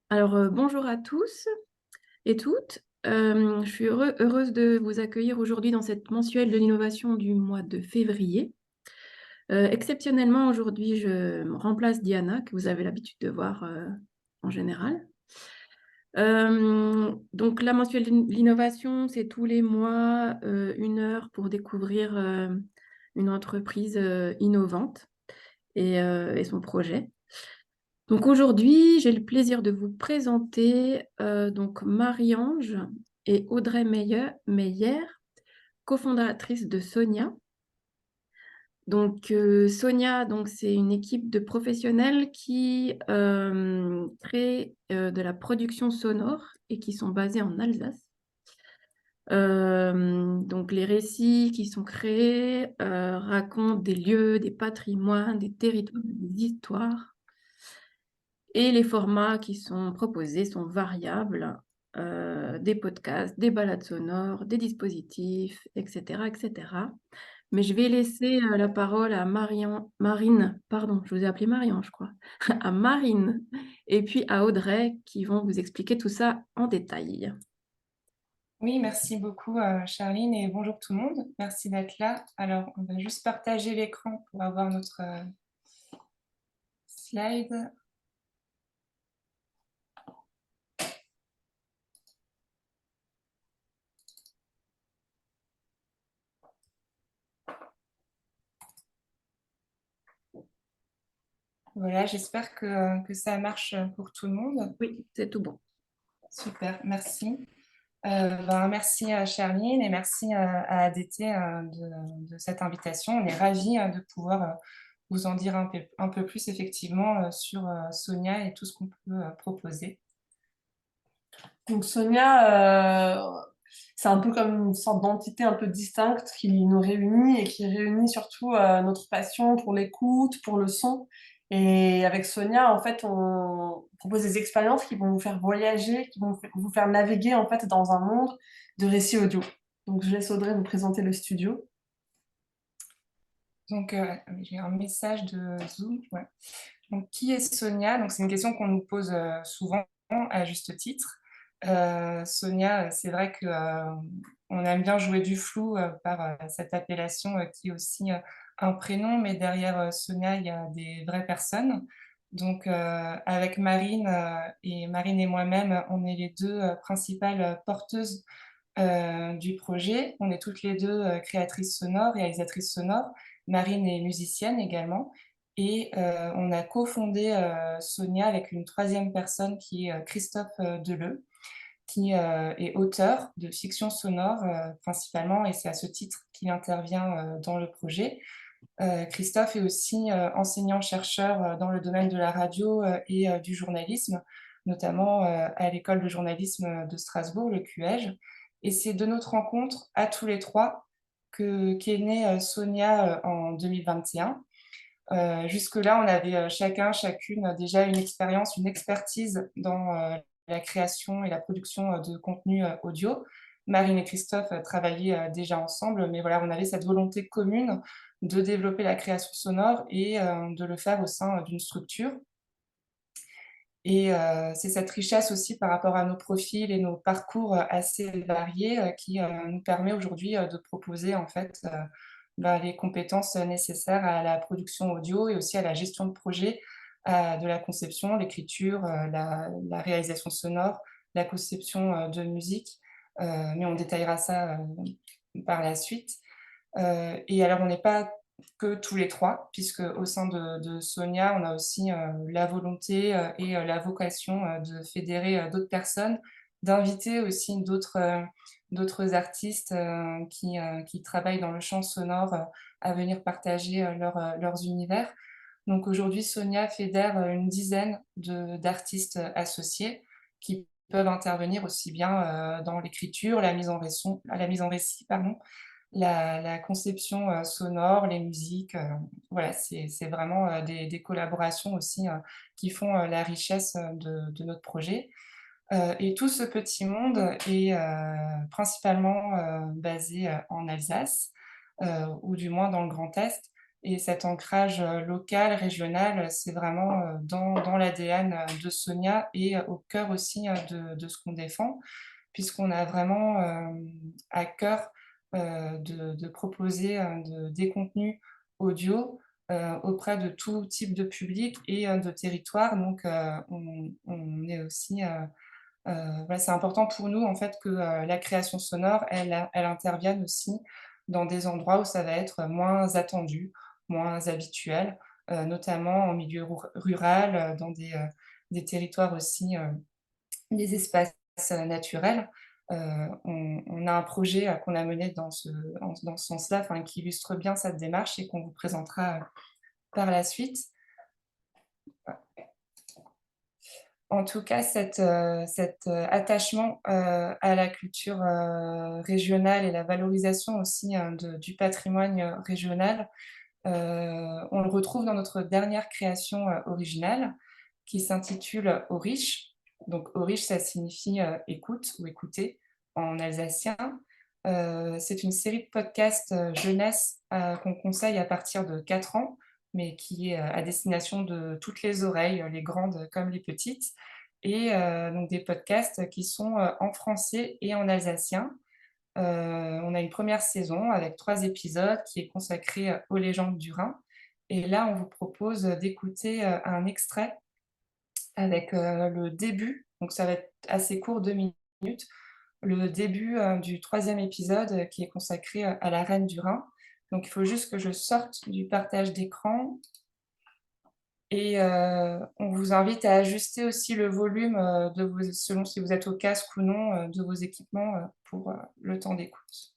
Bonjour à tous et toutes. Je suis heureuse de vous accueillir aujourd'hui dans cette mensuelle de l'innovation du mois de février. Exceptionnellement, aujourd'hui, je remplace Diana, que vous avez l'habitude de voir en général. Donc, la mensuelle de l'innovation, c'est tous les mois 1 heure pour découvrir une entreprise innovante et son projet. Donc aujourd'hui, j'ai le plaisir de vous présenter donc Marie-Ange et Audrey Meyer, cofondatrices de Sonia. Donc Sonia, donc c'est une équipe de professionnels qui créent de la production sonore et qui sont basés en Alsace. Donc les récits qui sont créés racontent des lieux, des patrimoines, des territoires, des histoires. Et les formats qui sont proposés sont variables, des podcasts, des balades sonores, des dispositifs, etc., etc. Mais je vais laisser la parole à Marine, pardon, je vous ai appelé Marion, je crois, à Marine et puis à Audrey qui vont vous expliquer tout ça en détail. Oui, merci beaucoup Charline et bonjour tout le monde. Merci d'être là. Alors, on va juste partager l'écran pour avoir notre slide. Voilà, j'espère que ça marche pour tout le monde. Oui, c'est tout bon. Super, merci. Merci à Charline et merci à ADT de cette invitation. On est ravis de pouvoir vous en dire un peu plus effectivement sur Sonia et tout ce qu'on peut proposer. Donc Sonia, c'est un peu comme une sorte d'entité un peu distincte qui nous réunit et qui réunit surtout notre passion pour l'écoute, pour le son. Et avec Sonia, en fait, on propose des expériences qui vont vous faire voyager, qui vont vous faire naviguer en fait dans un monde de récits audio. Donc je laisse Audrey vous présenter le studio. Donc, j'ai un message de Zoom. Ouais. Donc, qui est Sonia? Donc, c'est une question qu'on nous pose souvent, à juste titre. Sonia, c'est vrai que on aime bien jouer du flou par cette appellation qui est aussi un prénom, mais derrière Sonia, il y a des vraies personnes. Donc, avec Marine et moi-même, on est les deux principales porteuses du projet. On est toutes les deux créatrices sonores, réalisatrices sonores. Marine est musicienne également. Et on a cofondé Sonia avec une troisième personne qui est Christophe Deleu, qui est auteur de fiction sonore principalement, et c'est à ce titre qu'il intervient dans le projet. Christophe est aussi enseignant-chercheur dans le domaine de la radio et du journalisme, notamment à l'école de journalisme de Strasbourg, le QEJ. Et c'est de notre rencontre à tous les trois qu'est née Sonia en 2021. Jusque-là, on avait chacune déjà une expérience, une expertise dans la création et la production de contenu audio. Marine et Christophe travaillaient déjà ensemble, mais voilà, on avait cette volonté commune de développer la création sonore et de le faire au sein d'une structure. Et c'est cette richesse aussi par rapport à nos profils et nos parcours assez variés qui nous permet aujourd'hui de proposer en fait les compétences nécessaires à la production audio et aussi à la gestion de projet, de la conception, l'écriture, la réalisation sonore, la conception de musique. Mais on détaillera ça par la suite. Et alors, on n'est pas que tous les trois, puisque au sein de Sonia, on a aussi la volonté et la vocation de fédérer d'autres personnes, d'inviter aussi d'autres artistes qui travaillent dans le champ sonore à venir partager leurs univers. Donc aujourd'hui, Sonia fédère une dizaine d'artistes associés qui peuvent intervenir aussi bien dans l'écriture, la mise en récit, pardon, la conception sonore, les musiques, voilà, c'est vraiment des collaborations aussi qui font la richesse de notre projet. Et tout ce petit monde est principalement basé en Alsace, ou du moins dans le Grand Est. Et cet ancrage local, régional, c'est vraiment dans l'ADN de Sonia et au cœur aussi de ce qu'on défend, puisqu'on a vraiment à cœur de proposer des contenus audio auprès de tout type de public et de territoire. Donc, on est aussi... voilà, c'est important pour nous en fait que la création sonore, elle intervienne aussi dans des endroits où ça va être moins attendu, moins habituel, notamment en milieu rural, dans des territoires aussi, des espaces naturels. On a un projet qu'on a mené dans ce sens-là, enfin, qui illustre bien cette démarche et qu'on vous présentera par la suite. En tout cas, cet attachement à la culture régionale et la valorisation aussi du patrimoine régional, on le retrouve dans notre dernière création originale qui s'intitule Aurich. Donc Aurich, ça signifie écoute ou écouter en alsacien. C'est une série de podcasts jeunesse qu'on conseille à partir de 4 ans, mais qui est à destination de toutes les oreilles, les grandes comme les petites. Et donc des podcasts qui sont en français et en alsacien. On a une première saison avec 3 épisodes qui est consacrée aux légendes du Rhin. Et là, on vous propose d'écouter un extrait avec le début, donc ça va être assez court, 2 minutes, le début du 3e épisode qui est consacré à la reine du Rhin. Donc il faut juste que je sorte du partage d'écran et on vous invite à ajuster aussi le volume selon si vous êtes au casque ou non, de vos équipements pour le temps d'écoute.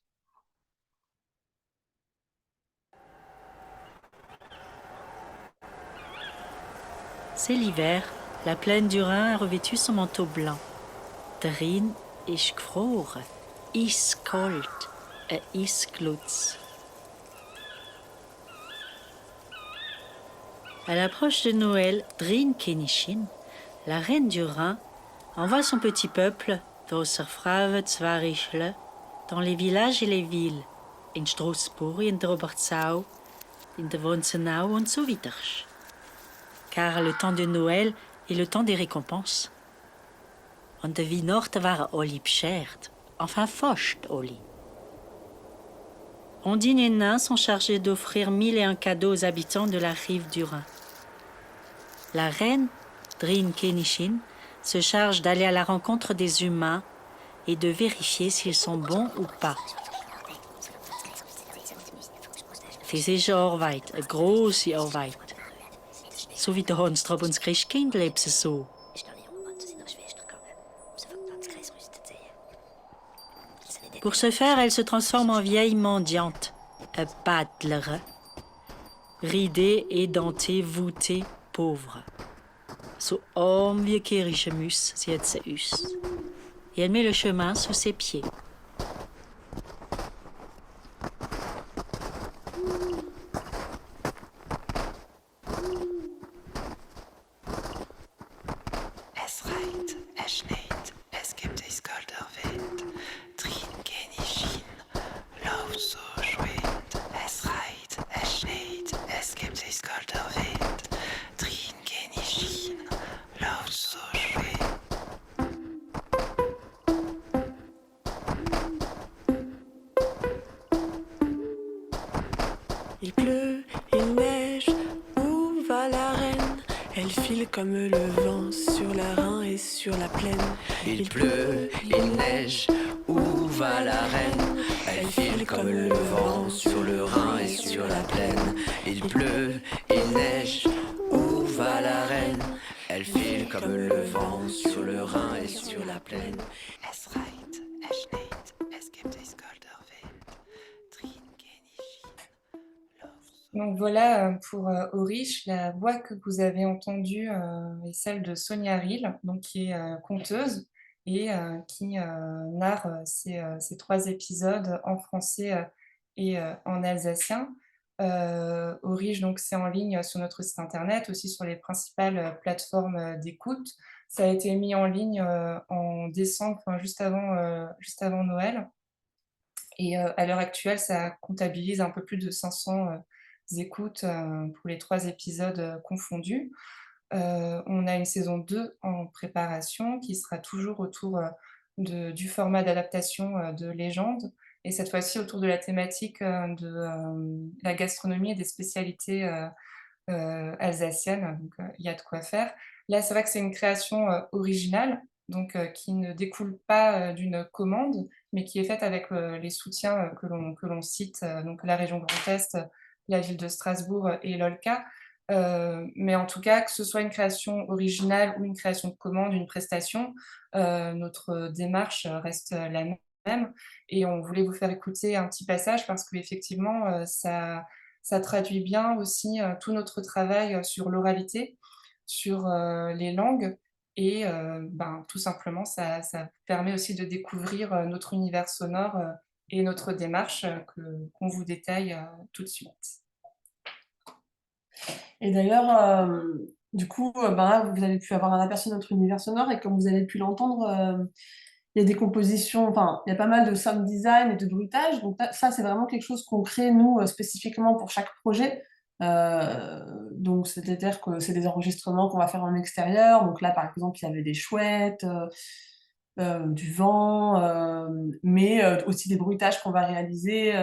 C'est l'hiver. La plaine du Rhin a revêtu son manteau blanc. Der Rhin ist gefroren, iskalt, Eisglutz. À l'approche de Noël, Drin Kenishin, la reine du Rhin, envoie son petit peuple, Grosser Frave Zwarischle, dans les villages et les villes, in Straßburg, in der Oberzau, in der Wonsenau und so weiter. Car le temps de Noël est le temps des récompenses. Und de Weihnachten waren alle beschert, enfin fast alle. Ondine et Nain sont chargés d'offrir 1001 cadeaux aux habitants de la rive du Rhin. La reine, Drin Kenishin, se charge d'aller à la rencontre des humains et de vérifier s'ils sont bons ou pas. Das ist Arbeit, eine grosse Arbeit. So wie der Hans-Trab und das Christkind lebt es so. Pour ce faire, elle se transforme en vieille mendiante, un paddler, ridée, édentée, voûtée, pauvre. So arm wie Kirche Mus, sieht sie aus. Et elle met le chemin sous ses pieds. Es regnet, es schneit, es gibt es kalter Wind. Drin Kenishin, lauf so schwind. Es regnet, es schneit, es gibt es kalter Wind. Drin Kenishin, lauf so schwind. Il pleut, il neige, où va la reine? Elle file comme le vent sur la Rhin et sur la plaine. Il pleut, il neige, où va la reine? Elle file comme le vent sur le Rhin et sur la plaine. Il pleut, il neige, où va la reine? Elle file comme le vent sur le Rhin et sur la plaine. Es regnet, es schneit, es gibt es kalter Wind. Drin Kenishin, lauf. Donc voilà pour Aurich. La voix que vous avez entendue est celle de Sonia Rill, donc qui est conteuse et qui narre ces 3 épisodes en français et en alsacien. Aurich, donc c'est en ligne sur notre site internet, aussi sur les principales plateformes d'écoute. Ça a été mis en ligne en décembre, enfin, juste avant Noël. Et à l'heure actuelle, ça comptabilise un peu plus de 500 écoutes pour les 3 épisodes confondus. On a une saison 2 en préparation qui sera toujours autour du format d'adaptation de Légende, et cette fois-ci autour de la thématique de la gastronomie et des spécialités alsaciennes. Donc il y a de quoi faire. Là, c'est vrai que c'est une création originale, donc qui ne découle pas d'une commande, mais qui est faite avec les soutiens que l'on cite, donc la région Grand Est, la ville de Strasbourg et l'OLCA. Mais en tout cas, que ce soit une création originale ou une création de commande, une prestation, notre démarche reste la même, et on voulait vous faire écouter un petit passage parce qu'effectivement, ça traduit bien aussi tout notre travail sur l'oralité, sur les langues, et ben, tout simplement, ça vous permet aussi de découvrir notre univers sonore et notre démarche qu'on vous détaille tout de suite. Et d'ailleurs, du coup, ben là, vous avez pu avoir un aperçu de notre univers sonore et comme vous avez pu l'entendre, il y a des compositions, enfin, il y a pas mal de sound design et de bruitage. Donc ça, c'est vraiment quelque chose qu'on crée, nous, spécifiquement pour chaque projet. Donc, c'est-à-dire que c'est des enregistrements qu'on va faire en extérieur. Donc là, par exemple, il y avait des chouettes, du vent, mais aussi des bruitages qu'on va réaliser.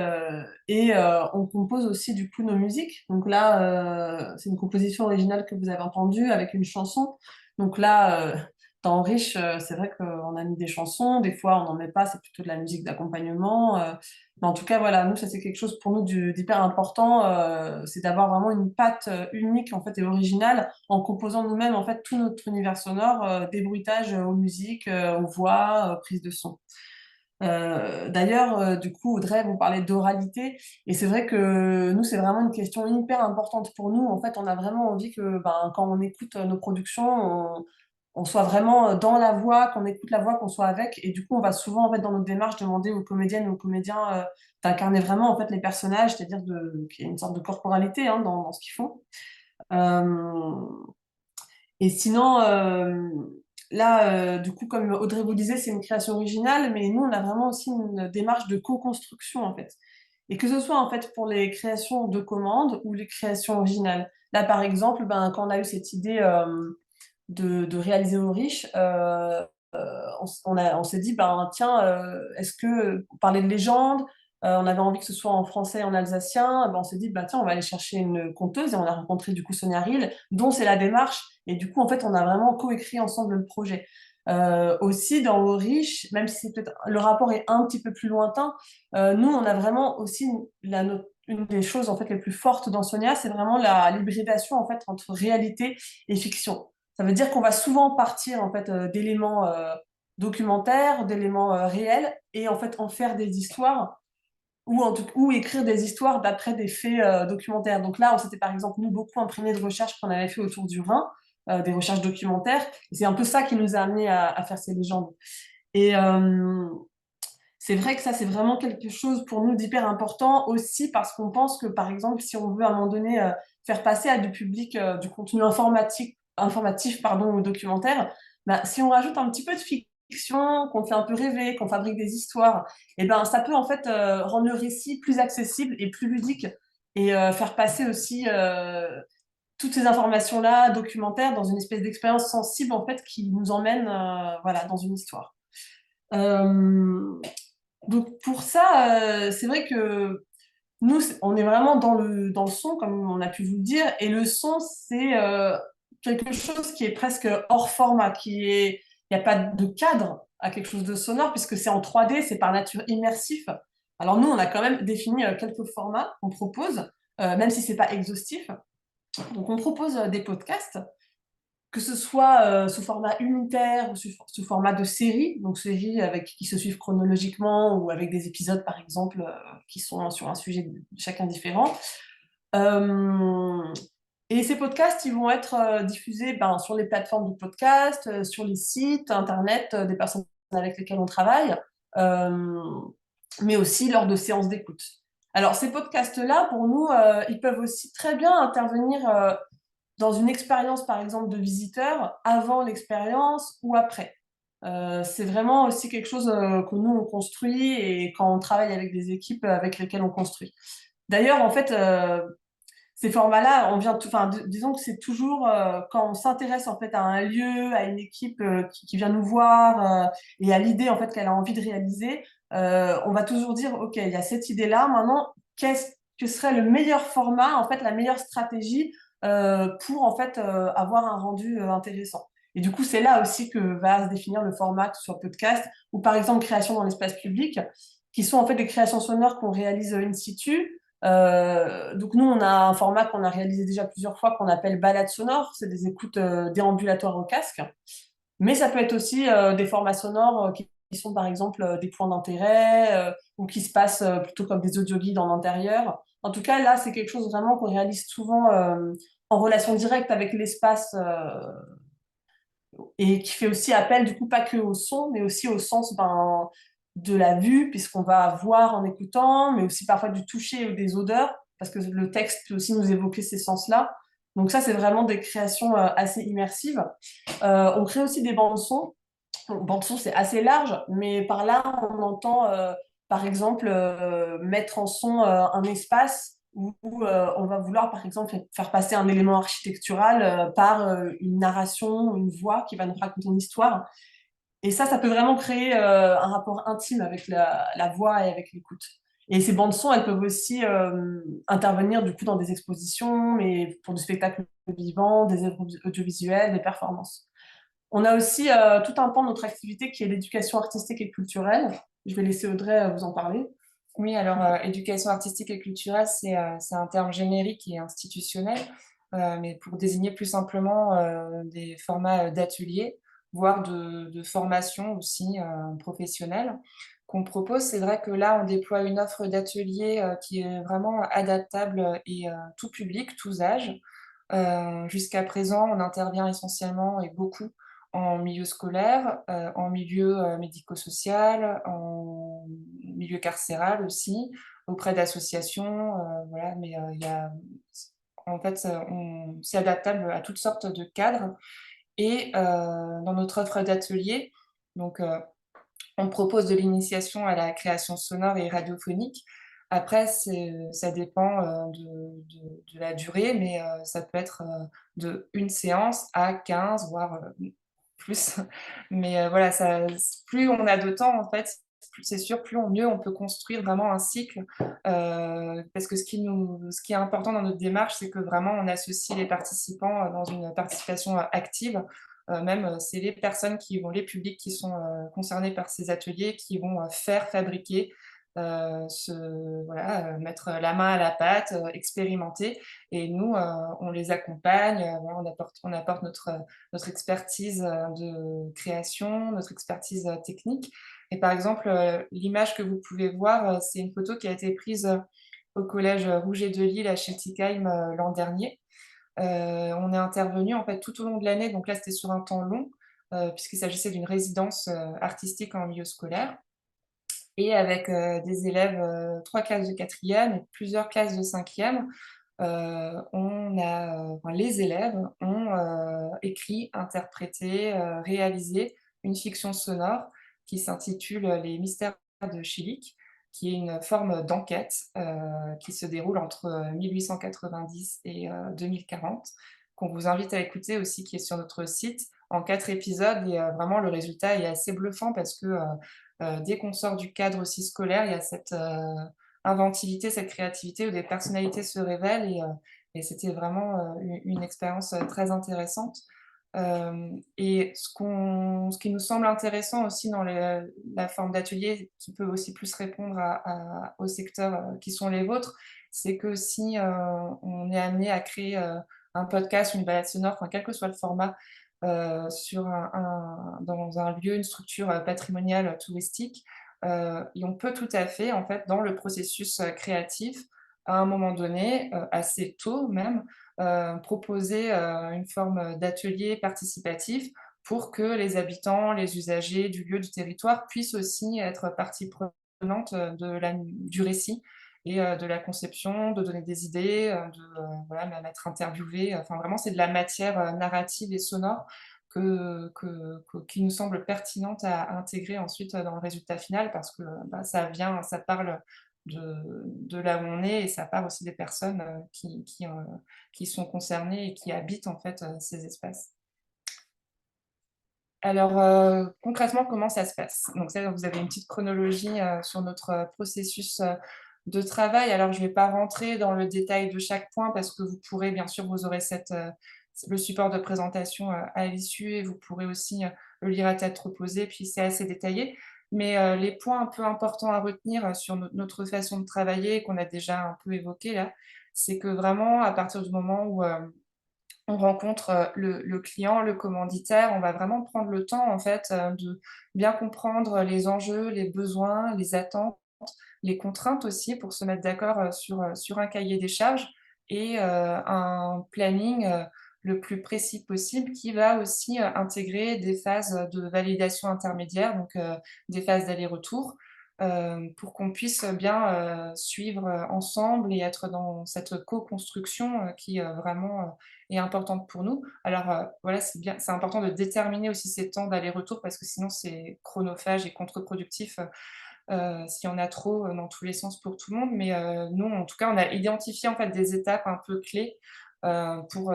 Et on compose aussi du coup nos musiques. Donc là, c'est une composition originale que vous avez entendue avec une chanson. Donc là, dans Riche, c'est vrai qu'on a mis des chansons. Des fois, on n'en met pas, c'est plutôt de la musique d'accompagnement. Mais en tout cas, voilà, nous, ça c'est quelque chose pour nous d'hyper important. C'est d'avoir vraiment une patte unique en fait et originale en composant nous-mêmes en fait tout notre univers sonore, des bruitages aux musiques, aux voix, prise de son. D'ailleurs, du coup, Audrey, vous parlez d'oralité, et c'est vrai que nous, c'est vraiment une question hyper importante pour nous. En fait, on a vraiment envie que, ben, quand on écoute nos productions, on soit vraiment dans la voix, qu'on écoute la voix, qu'on soit avec. Et du coup, on va souvent, en fait, dans notre démarche, demander aux comédiennes ou aux comédiens d'incarner vraiment en fait les personnages, c'est-à-dire qu'il y a une sorte de corporalité hein, dans ce qu'ils font. Euh, et sinon, là, du coup, comme Audrey vous disait, c'est une création originale, mais nous, on a vraiment aussi une démarche de co-construction, en fait. Et que ce soit, en fait, pour les créations de commandes ou les créations originales. Là, par exemple, ben, quand on a eu cette idée de réaliser au riche, on s'est dit, ben, tiens, est-ce que, parler de légende, on avait envie que ce soit en français et en alsacien, ben, on s'est dit, ben, tiens, on va aller chercher une conteuse, et on a rencontré du coup Sonia Riel, dont c'est la démarche, et du coup, en fait, on a vraiment coécrit ensemble le projet. Aussi, dans Au Riche, même si c'est peut-être, le rapport est un petit peu plus lointain, nous, on a vraiment aussi une des choses en fait les plus fortes dans Sonia, c'est vraiment l'hybridation en fait entre réalité et fiction. Ça veut dire qu'on va souvent partir en fait d'éléments documentaires, d'éléments réels, et en fait en faire des histoires ou écrire des histoires d'après des faits documentaires. Donc là, on s'était par exemple nous beaucoup imprégné de recherches qu'on avait fait autour du Rhin, des recherches documentaires. Et c'est un peu ça qui nous a amené à faire ces légendes. Et c'est vrai que ça, c'est vraiment quelque chose pour nous d'hyper important aussi parce qu'on pense que, par exemple, si on veut à un moment donné faire passer à du public du contenu informatif pardon, ou documentaire, bah, si on rajoute un petit peu de fiction, qu'on fait un peu rêver, qu'on fabrique des histoires, et ben, ça peut en fait rendre le récit plus accessible et plus ludique et faire passer aussi toutes ces informations-là documentaires dans une espèce d'expérience sensible en fait qui nous emmène voilà, dans une histoire. Euh, donc pour ça, c'est vrai que nous, on est vraiment dans le son, comme on a pu vous le dire, et le son, c'est quelque chose qui est presque hors format, il n'y a pas de cadre à quelque chose de sonore, puisque c'est en 3D, c'est par nature immersif. Alors nous, on a quand même défini quelques formats qu'on propose, même si c'est pas exhaustif. Donc on propose des podcasts que ce soit sous format unitaire ou sous format de série, donc série qui se suivent chronologiquement ou avec des épisodes par exemple qui sont sur un sujet chacun différent. Euh, et ces podcasts, ils vont être diffusés sur les plateformes de podcast, sur les sites internet des personnes avec lesquelles on travaille, euh, mais aussi lors de séances d'écoute. Alors ces podcasts-là, pour nous, ils peuvent aussi très bien intervenir dans une expérience, par exemple, de visiteur, avant l'expérience ou après. C'est vraiment aussi quelque chose que nous, on construit et quand on travaille avec des équipes avec lesquelles on construit. D'ailleurs, en fait, ces formats-là, disons que c'est toujours quand on s'intéresse en fait à un lieu, à une équipe qui vient nous voir et à l'idée en fait qu'elle a envie de réaliser, on va toujours dire ok, il y a cette idée-là. Maintenant, qu'est-ce que serait le meilleur format, en fait, la meilleure stratégie pour en fait avoir un rendu intéressant. Et du coup, c'est là aussi que va se définir le format, que ce soit podcast ou par exemple création dans l'espace public, qui sont en fait des créations sonores qu'on réalise in situ. Donc nous, on a un format qu'on a réalisé déjà plusieurs fois qu'on appelle balade sonore. C'est des écoutes déambulatoires au casque. Mais ça peut être aussi des formats sonores qui sont par exemple des points d'intérêt ou qui se passent plutôt comme des audioguides en intérieur. En tout cas, là, c'est quelque chose vraiment qu'on réalise souvent en relation directe avec l'espace et qui fait aussi appel du coup pas que au son, mais aussi au sens de la vue, puisqu'on va voir en écoutant, mais aussi parfois du toucher ou des odeurs, parce que le texte peut aussi nous évoquer ces sens-là. Donc ça, c'est vraiment des créations assez immersives. On crée aussi des bandes son. Bande son, c'est assez large, mais par là, on entend, par exemple, mettre en son un espace où on va vouloir, par exemple, faire passer un élément architectural par une narration, une voix qui va nous raconter une histoire. Et ça peut vraiment créer un rapport intime avec la voix et avec l'écoute. Et ces bandes son, elles peuvent aussi intervenir du coup dans des expositions, mais pour du spectacle vivant, des œuvres audiovisuelles, des performances. On a aussi tout un pan de notre activité qui est l'éducation artistique et culturelle. Je vais laisser Audrey vous en parler. Oui, alors éducation artistique et culturelle, c'est un terme générique et institutionnel, mais pour désigner plus simplement des formats d'ateliers, voire de formation aussi professionnelle qu'on propose. C'est vrai que là, on déploie une offre d'ateliers qui est vraiment adaptable et tout public, tous âges. Jusqu'à présent, on intervient essentiellement et beaucoup en milieu scolaire, en milieu médico-social, en milieu carcéral aussi, auprès d'associations, voilà. Mais il y a, en fait, c'est adaptable à toutes sortes de cadres. Et dans notre offre d'atelier, donc on propose de l'initiation à la création sonore et radiophonique. Après, ça dépend de la durée, mais ça peut être de une séance à 15, voire plus. Mais voilà, plus on a de temps, en fait, c'est sûr, mieux on peut construire vraiment un cycle. Parce que ce qui est important dans notre démarche, c'est que vraiment on associe les participants dans une participation active. Même c'est les publics qui sont concernés par ces ateliers qui vont faire fabriquer, voilà, mettre la main à la pâte, expérimenter. Et nous, on les accompagne, voilà, on apporte notre expertise de création, notre expertise technique. Et par exemple, l'image que vous pouvez voir, c'est une photo qui a été prise au collège Rouget de Lille à Schiltigheim l'an dernier. On est intervenu en fait tout au long de l'année, donc là c'était sur un temps long, puisqu'il s'agissait d'une résidence artistique en milieu scolaire, et avec des élèves, 3 classes de quatrième et plusieurs classes de cinquième, enfin, les élèves ont écrit, interprété, réalisé une fiction sonore qui s'intitule Les mystères de Schilik, qui est une forme d'enquête qui se déroule entre 1890 et 2040, qu'on vous invite à écouter aussi, qui est sur notre site en 4 épisodes. Et vraiment, le résultat est assez bluffant parce que dès qu'on sort du cadre aussi scolaire, il y a cette inventivité, cette créativité où des personnalités se révèlent, et c'était vraiment une expérience très intéressante. Et ce qui nous semble intéressant aussi dans la forme d'atelier, qui peut aussi plus répondre aux secteurs qui sont les vôtres, c'est que si on est amené à créer un podcast ou une balade sonore, enfin, quel que soit le format, dans un lieu, une structure patrimoniale touristique, et on peut tout à fait, en fait, dans le processus créatif, à un moment donné, assez tôt même, proposer une forme d'atelier participatif pour que les habitants, les usagers du lieu, du territoire puissent aussi être partie prenante du récit et de la conception, de donner des idées, voilà, même être interviewé. Enfin, vraiment, c'est de la matière narrative et sonore qui nous semble pertinente à intégrer ensuite dans le résultat final, parce que bah, ça parle de là où on est, et ça part aussi des personnes qui sont concernées et qui habitent en fait ces espaces. Alors, concrètement, comment ça se passe? Donc ça, vous avez une petite chronologie sur notre processus de travail. Alors, je ne vais pas rentrer dans le détail de chaque point parce que vous pourrez, bien sûr, vous aurez le support de présentation à l'issue, et vous pourrez aussi le lire à tête reposée, puis c'est assez détaillé. Mais les points un peu importants à retenir sur notre façon de travailler, qu'on a déjà un peu évoqué là, c'est que vraiment, à partir du moment où on rencontre le client, le commanditaire, on va vraiment prendre le temps en fait de bien comprendre les enjeux, les besoins, les attentes, les contraintes aussi, pour se mettre d'accord sur un cahier des charges et un planning le plus précis possible, qui va aussi intégrer des phases de validation intermédiaire, donc des phases d'aller-retour, pour qu'on puisse bien suivre ensemble et être dans cette co-construction qui vraiment est importante pour nous. Alors voilà, c'est important de déterminer aussi ces temps d'aller-retour, parce que sinon c'est chronophage et contre-productif s'il y en a trop dans tous les sens pour tout le monde. Mais nous, en tout cas, on a identifié en fait des étapes un peu clés pour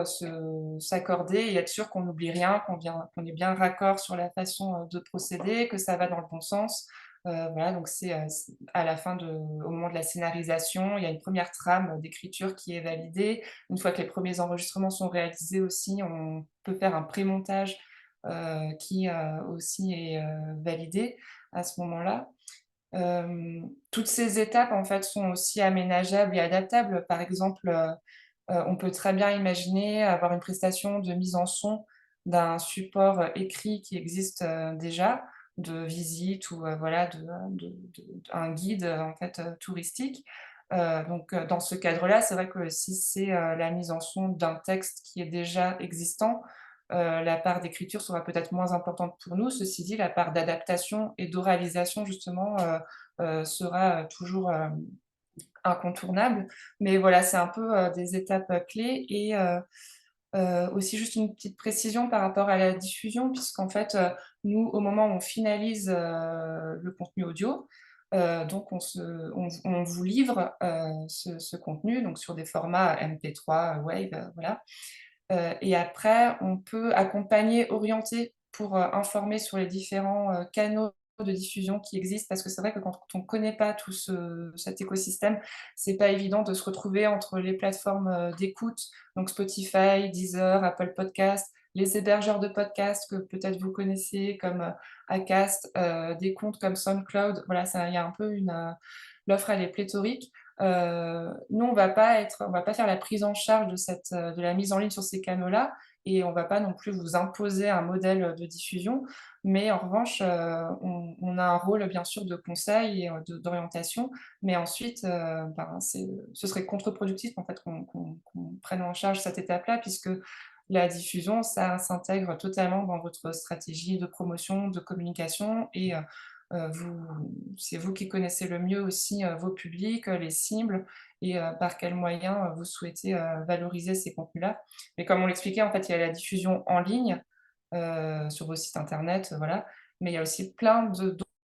s'accorder et être sûr qu'on n'oublie rien, qu'on est bien raccord sur la façon de procéder, que ça va dans le bon sens. Voilà, donc c'est à la fin au moment de la scénarisation, il y a une première trame d'écriture qui est validée. Une fois que les premiers enregistrements sont réalisés aussi, on peut faire un pré-montage qui aussi est validé à ce moment-là. Toutes ces étapes en fait sont aussi aménageables et adaptables. Par exemple, on peut très bien imaginer avoir une prestation de mise en son d'un support écrit qui existe déjà, de visite ou voilà, un guide en fait touristique. Donc dans ce cadre-là, c'est vrai que si c'est la mise en son d'un texte qui est déjà existant, la part d'écriture sera peut-être moins importante pour nous. Ceci dit, la part d'adaptation et d'oralisation justement sera toujours incontournable. Mais voilà, c'est un peu des étapes clés. Et aussi juste une petite précision par rapport à la diffusion, puisqu'en fait, nous, au moment où on finalise le contenu audio, donc on vous livre ce contenu donc sur des formats MP3, Wave, voilà. Et après, on peut accompagner, orienter pour informer sur les différents canaux de diffusion qui existent, parce que c'est vrai que quand on ne connaît pas tout cet écosystème, c'est pas évident de se retrouver entre les plateformes d'écoute, donc Spotify, Deezer, Apple Podcast, les hébergeurs de podcasts que peut-être vous connaissez comme Acast, des comptes comme SoundCloud. Voilà, il y a un peu l'offre, elle est pléthorique. Nous, on va pas faire la prise en charge de la mise en ligne sur ces canaux-là, et on va pas non plus vous imposer un modèle de diffusion. Mais en revanche, on a un rôle bien sûr de conseil et d'orientation. Mais ensuite, ce serait contre-productif en fait qu'on prenne en charge cette étape-là, puisque la diffusion, ça s'intègre totalement dans votre stratégie de promotion, de communication, et c'est vous qui connaissez le mieux aussi vos publics, les cibles, et par quels moyens vous souhaitez valoriser ces contenus-là. Mais comme on l'expliquait, en fait, il y a la diffusion en ligne sur vos sites internet, voilà. Mais il y a aussi plein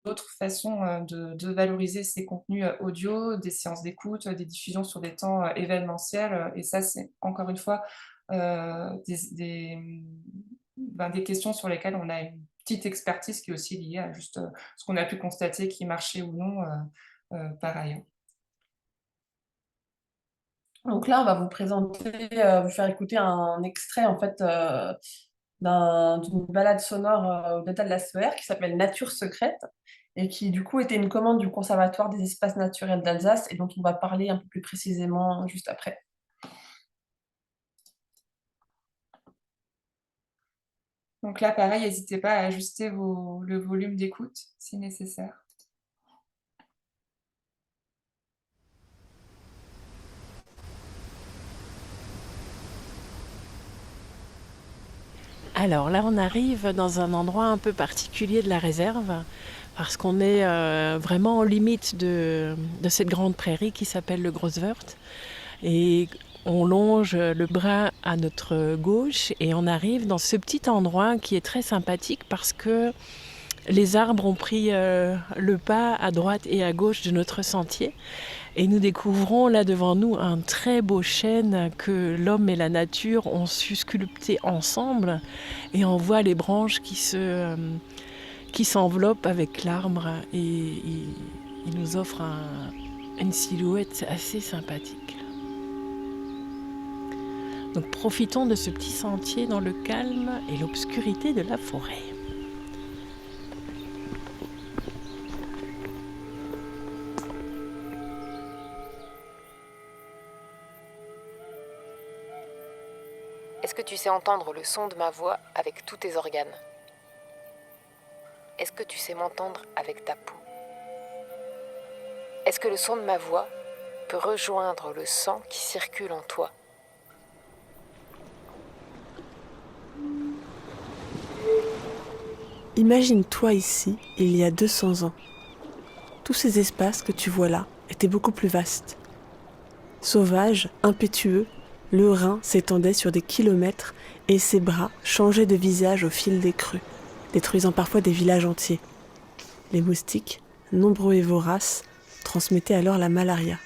d'autres façons de valoriser ces contenus audio, des séances d'écoute, des diffusions sur des temps événementiels. Et ça, c'est encore une fois des questions sur lesquelles on a une petite expertise qui est aussi liée à juste ce qu'on a pu constater qui marchait ou non par ailleurs. Donc là, on va vous présenter, vous faire écouter un extrait en fait d'une balade sonore au delta de la Sauer qui s'appelle Nature secrète, et qui du coup était une commande du Conservatoire des espaces naturels d'Alsace, et dont on va parler un peu plus précisément juste après. Donc là, pareil, n'hésitez pas à ajuster le volume d'écoute si nécessaire. Alors là, on arrive dans un endroit un peu particulier de la réserve, parce qu'on est vraiment en limite de cette grande prairie qui s'appelle le Grosswörth. Et on longe le bras à notre gauche et on arrive dans ce petit endroit qui est très sympathique, parce que les arbres ont pris le pas à droite et à gauche de notre sentier. Et nous découvrons là devant nous un très beau chêne que l'homme et la nature ont su sculpter ensemble. Et on voit les branches qui s'enveloppent avec l'arbre. Et il nous offre une silhouette assez sympathique. Donc profitons de ce petit sentier dans le calme et l'obscurité de la forêt. Est-ce que tu sais entendre le son de ma voix avec tous tes organes? Est-ce que tu sais m'entendre avec ta peau? Est-ce que le son de ma voix peut rejoindre le sang qui circule en toi? Imagine-toi ici, il y a 200 ans. Tous ces espaces que tu vois là étaient beaucoup plus vastes. Sauvage, impétueux, le Rhin s'étendait sur des kilomètres et ses bras changeaient de visage au fil des crues, détruisant parfois des villages entiers. Les moustiques, nombreux et voraces, transmettaient alors la malaria.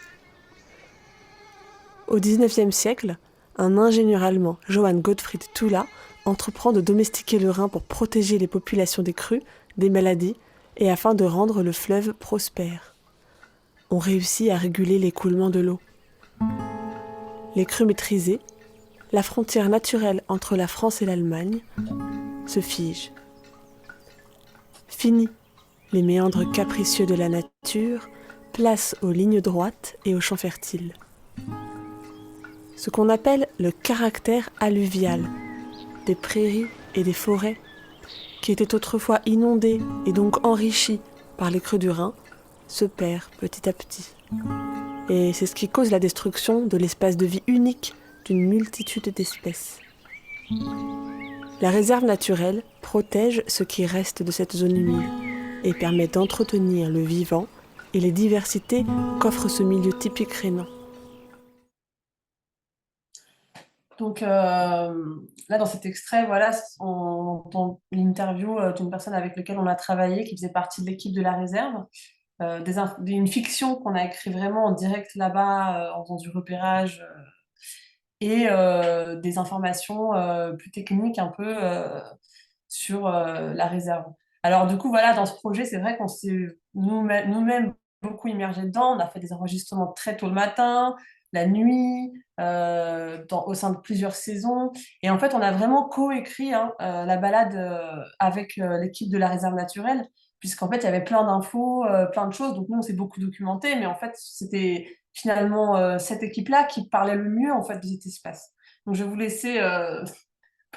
Au XIXe siècle, un ingénieur allemand, Johann Gottfried Tula, entreprend de domestiquer le Rhin pour protéger les populations des crues, des maladies et afin de rendre le fleuve prospère. On réussit à réguler l'écoulement de l'eau. Les crues maîtrisées, la frontière naturelle entre la France et l'Allemagne se fige. Fini les méandres capricieux de la nature, place aux lignes droites et aux champs fertiles. Ce qu'on appelle le caractère alluvial des prairies et des forêts, qui étaient autrefois inondées et donc enrichies par les crues du Rhin, se perd petit à petit. Et c'est ce qui cause la destruction de l'espace de vie unique d'une multitude d'espèces. La réserve naturelle protège ce qui reste de cette zone humide et permet d'entretenir le vivant et les diversités qu'offre ce milieu typique rhénan. Donc là, dans cet extrait, voilà, on entend l'interview d'une personne avec laquelle on a travaillé, qui faisait partie de l'équipe de la réserve. Une fiction qu'on a écrit vraiment en direct là-bas, en faisant du repérage et des informations plus techniques un peu sur la réserve. Alors du coup, voilà, dans ce projet, c'est vrai qu'on s'est nous-mêmes beaucoup immergés dedans. On a fait des enregistrements très tôt le matin, la nuit, au sein de plusieurs saisons. Et en fait, on a vraiment coécrit la balade avec l'équipe de la réserve naturelle, puisqu'en fait, il y avait plein d'infos, plein de choses. Donc nous, on s'est beaucoup documenté, mais en fait, c'était finalement cette équipe-là qui parlait le mieux en fait de cet espace. Donc je vais vous laisser,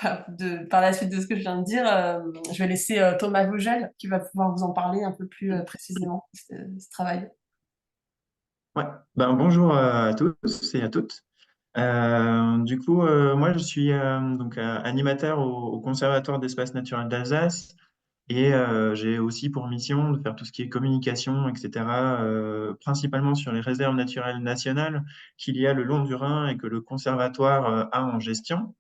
par la suite de ce que je viens de dire, je vais laisser Thomas Vogel qui va pouvoir vous en parler un peu plus précisément de ce travail. Ouais, bonjour à tous et à toutes. Moi, je suis animateur au Conservatoire d'espaces naturels d'Alsace et j'ai aussi pour mission de faire tout ce qui est communication, etc., principalement sur les réserves naturelles nationales qu'il y a le long du Rhin et que le Conservatoire a en gestion.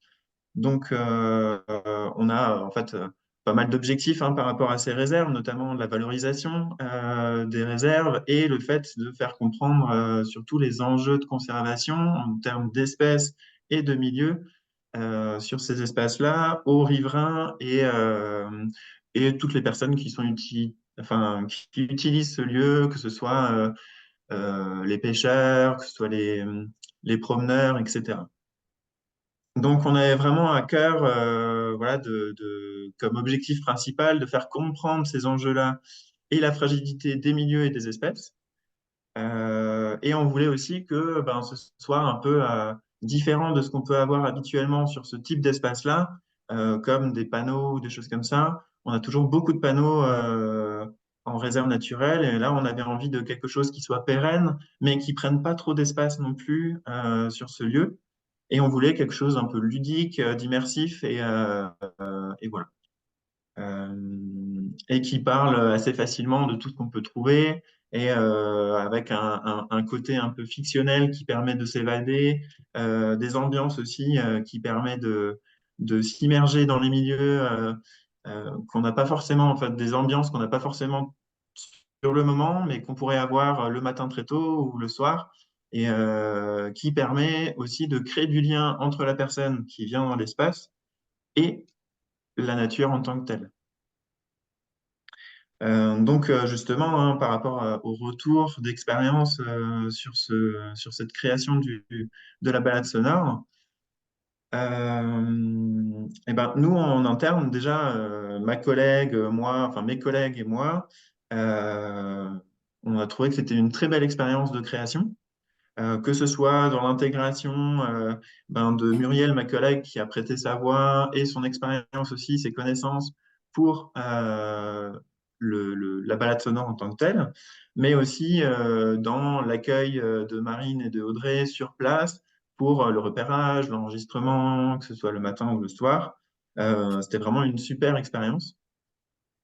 Donc, on a en fait pas mal d'objectifs par rapport à ces réserves, notamment la valorisation des réserves et le fait de faire comprendre surtout les enjeux de conservation en termes d'espèces et de milieux sur ces espaces-là, aux riverains et toutes les personnes qui sont qui utilisent ce lieu, que ce soit les pêcheurs, que ce soit les promeneurs, etc. Donc, on avait vraiment à cœur, comme objectif principal, de faire comprendre ces enjeux-là et la fragilité des milieux et des espèces. Et on voulait aussi que ce soit un peu différent de ce qu'on peut avoir habituellement sur ce type d'espace-là, comme des panneaux ou des choses comme ça. On a toujours beaucoup de panneaux en réserve naturelle, et là, on avait envie de quelque chose qui soit pérenne, mais qui prenne pas trop d'espace non plus sur ce lieu. Et on voulait quelque chose un peu ludique, d'immersif et voilà. Et qui parle assez facilement de tout ce qu'on peut trouver et avec un côté un peu fictionnel qui permet de s'évader, des ambiances aussi qui permet de s'immerger dans les milieux qu'on n'a pas forcément, en fait, des ambiances qu'on n'a pas forcément sur le moment, mais qu'on pourrait avoir le matin très tôt ou le soir, et qui permet aussi de créer du lien entre la personne qui vient dans l'espace et la nature en tant que telle. Donc justement, hein, par rapport au retour d'expérience sur cette création de la balade sonore, et ben, nous, en interne, déjà, ma collègue, moi, enfin mes collègues et moi, euh, on a trouvé que c'était une très belle expérience de création, que ce soit dans l'intégration de Muriel, ma collègue, qui a prêté sa voix et son expérience aussi, ses connaissances pour la balade sonore en tant que telle, mais aussi dans l'accueil de Marine et de Audrey sur place pour le repérage, l'enregistrement, que ce soit le matin ou le soir. C'était vraiment une super expérience.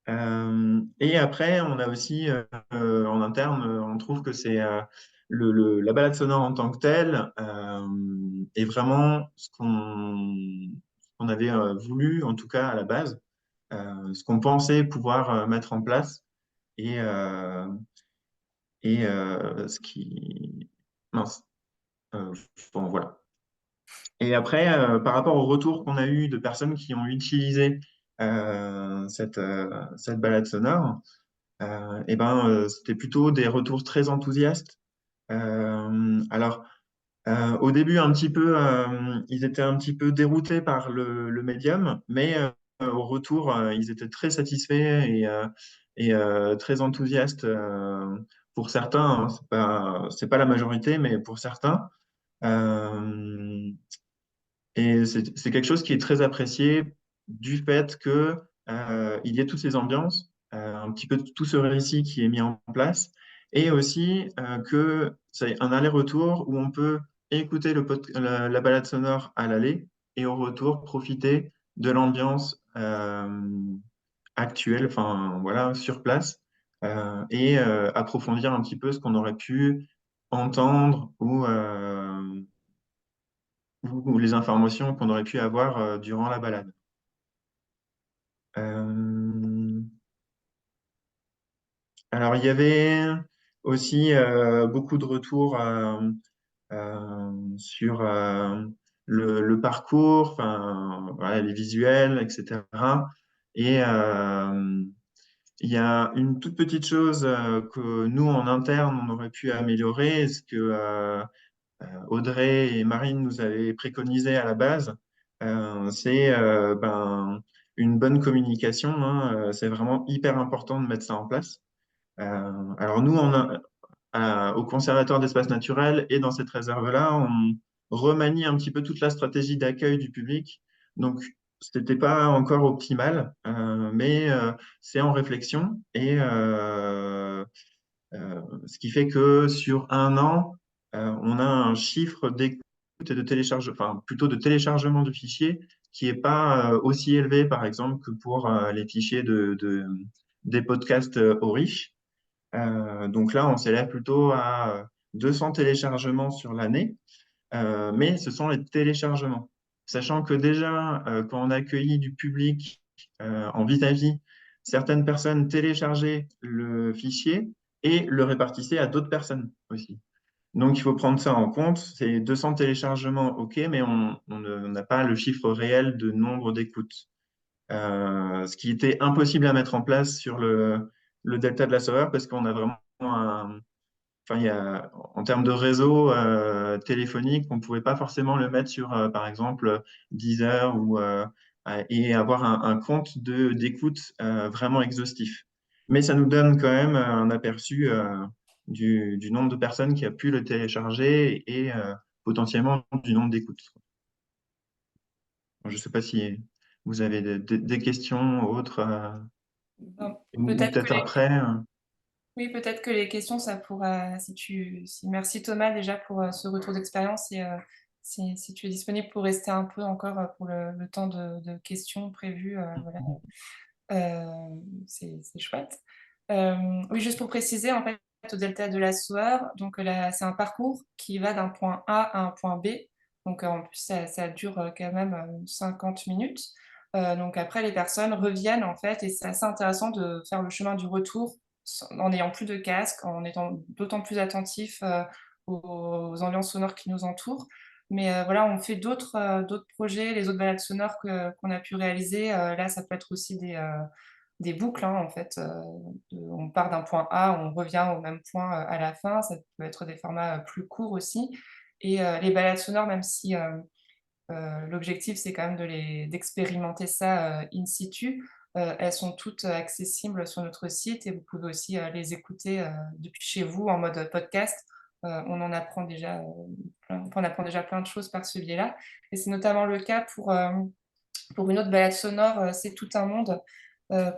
Et après, on a aussi en interne, on trouve que c'est la balade sonore en tant que telle est vraiment ce qu'on avait voulu, en tout cas à la base, ce qu'on pensait pouvoir mettre en place et, ce qui... Mince. Bon, voilà. Et après, par rapport au retour qu'on a eu de personnes qui ont utilisé cette balade sonore, c'était plutôt des retours très enthousiastes. Alors, au début, ils étaient un petit peu déroutés par le médium, mais au retour, ils étaient très satisfaits et très enthousiastes pour certains. Hein, c'est pas la majorité, mais pour certains. Euh, et c'est quelque chose qui est très apprécié du fait que il y ait toutes ces ambiances, un petit peu tout ce récit qui est mis en place, et aussi que c'est un aller-retour où on peut écouter la balade sonore à l'aller et au retour profiter de l'ambiance actuelle, enfin voilà, sur place, et approfondir un petit peu ce qu'on aurait pu entendre ou les informations qu'on aurait pu avoir durant la balade. Euh, alors, il y avait aussi beaucoup de retours sur le parcours, enfin, voilà, les visuels, etc. Et il y a une toute petite chose que nous, en interne, on aurait pu améliorer, ce que Audrey et Marine nous avaient préconisé à la base, c'est une bonne communication. Hein, c'est vraiment hyper important de mettre ça en place. Alors nous, au Conservatoire d'espaces naturels et dans cette réserve-là, on remanie un petit peu toute la stratégie d'accueil du public. Donc, c'était pas encore optimal, mais c'est en réflexion et ce qui fait que sur un an, on a un chiffre d'écoute et de téléchargement, enfin plutôt de téléchargement de fichiers qui n'est pas aussi élevé, par exemple, que pour les fichiers des podcasts Orish. Donc là, on s'élève plutôt à 200 téléchargements sur l'année, mais ce sont les téléchargements. Sachant que déjà, quand on a accueilli du public en vis-à-vis, certaines personnes téléchargeaient le fichier et le répartissaient à d'autres personnes aussi. Donc, il faut prendre ça en compte. C'est 200 téléchargements, OK, mais on n'a pas le chiffre réel de nombre d'écoutes. Ce qui était impossible à mettre en place sur le delta de la Sauveur parce qu'on a vraiment enfin, en termes de réseau téléphonique, on ne pouvait pas forcément le mettre sur, par exemple, Deezer et avoir un compte d'écoute vraiment exhaustif. Mais ça nous donne quand même un aperçu du nombre de personnes qui a pu le télécharger et potentiellement du nombre d'écoutes. Je ne sais pas si vous avez des questions autres ou peut-être après. Oui, peut-être que les questions, ça pourra, merci Thomas déjà pour ce retour d'expérience et si tu es disponible pour rester un peu encore pour le temps de questions prévues, voilà. C'est chouette. Oui, juste pour préciser, en fait, au delta de la Saueur, donc là, c'est un parcours qui va d'un point A à un point B. Donc en plus, ça dure quand même 50 minutes. Donc après, les personnes reviennent en fait, et c'est assez intéressant de faire le chemin du retour en n'ayant plus de casque, en étant d'autant plus attentif aux ambiances sonores qui nous entourent. Mais voilà, on fait d'autres projets, les autres balades sonores qu'on a pu réaliser. Là, ça peut être aussi des boucles, hein, en fait. On part d'un point A, on revient au même point à la fin. Ça peut être des formats plus courts aussi. Et les balades sonores, même si l'objectif, c'est quand même d'expérimenter ça in situ. Elles sont toutes accessibles sur notre site et vous pouvez aussi les écouter depuis chez vous en mode podcast. On en apprend déjà, on apprend déjà plein de choses par ce biais-là. Et c'est notamment le cas pour une autre balade sonore, C'est tout un monde,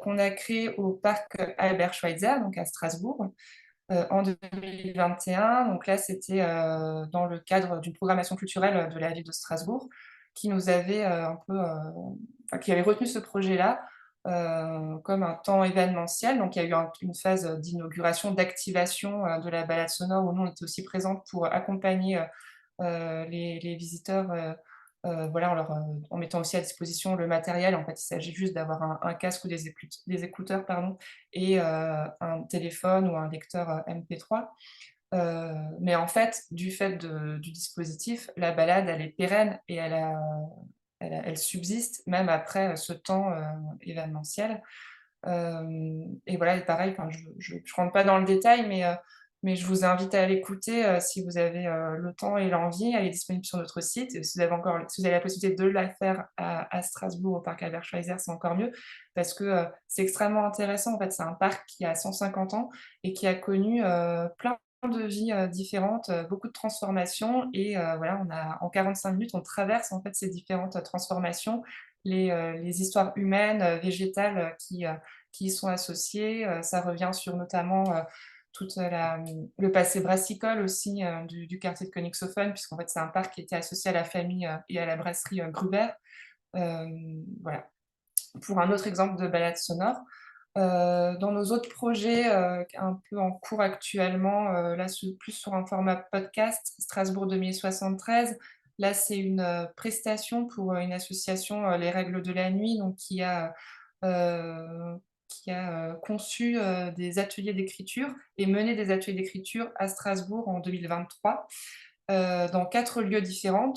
qu'on a créé au parc Albert Schweitzer, donc à Strasbourg, en 2021. Donc là, c'était dans le cadre d'une programmation culturelle de la ville de Strasbourg qui nous avait qui avait retenu ce projet-là comme un temps événementiel. Donc il y a eu une phase d'inauguration, d'activation de la balade sonore où nous on était aussi présents pour accompagner les visiteurs. Voilà, en mettant aussi à disposition le matériel. En fait, il s'agit juste d'avoir un casque ou des écouteurs, pardon, et un téléphone ou un lecteur MP3. Mais en fait, du fait du dispositif, la balade, elle est pérenne et elle subsiste même après ce temps événementiel. Et voilà, et pareil, je ne rentre pas dans le détail, mais je vous invite à l'écouter si vous avez le temps et l'envie. Elle est disponible sur notre site. Et si vous avez la possibilité de la faire à Strasbourg, au parc Albert Schweitzer, c'est encore mieux, parce que c'est extrêmement intéressant. En fait, c'est un parc qui a 150 ans et qui a connu plein de vies différentes, beaucoup de transformations. Et voilà, en 45 minutes, on traverse en fait ces différentes transformations, les histoires humaines, végétales qui y sont associées. Ça revient sur notamment le passé brassicole aussi du quartier de Königshofen, puisqu'en fait c'est un parc qui était associé à la famille et à la brasserie Gruber. Voilà, pour un autre exemple de balade sonore. Dans nos autres projets un peu en cours actuellement, là plus sur un format podcast, Strasbourg 2073, là c'est une prestation pour une association, Les Règles de la Nuit, donc qui a conçu des ateliers d'écriture et mené des ateliers d'écriture à Strasbourg en 2023, dans 4 lieux différents,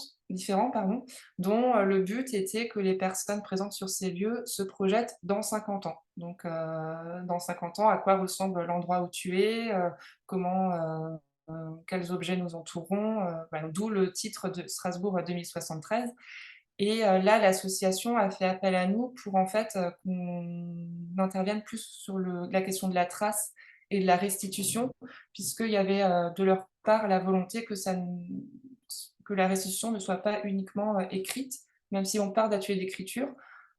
pardon, dont le but était que les personnes présentes sur ces lieux se projettent dans 50 ans. Donc, dans 50 ans, à quoi ressemble l'endroit où tu es, quels objets nous entoureront, voilà, d'où le titre de Strasbourg 2073. Et là, l'association a fait appel à nous pour en fait qu'on intervienne plus sur la question de la trace et de la restitution, puisqu'il y avait de leur part la volonté que la restitution ne soit pas uniquement écrite, même si on part d'ateliers d'écriture.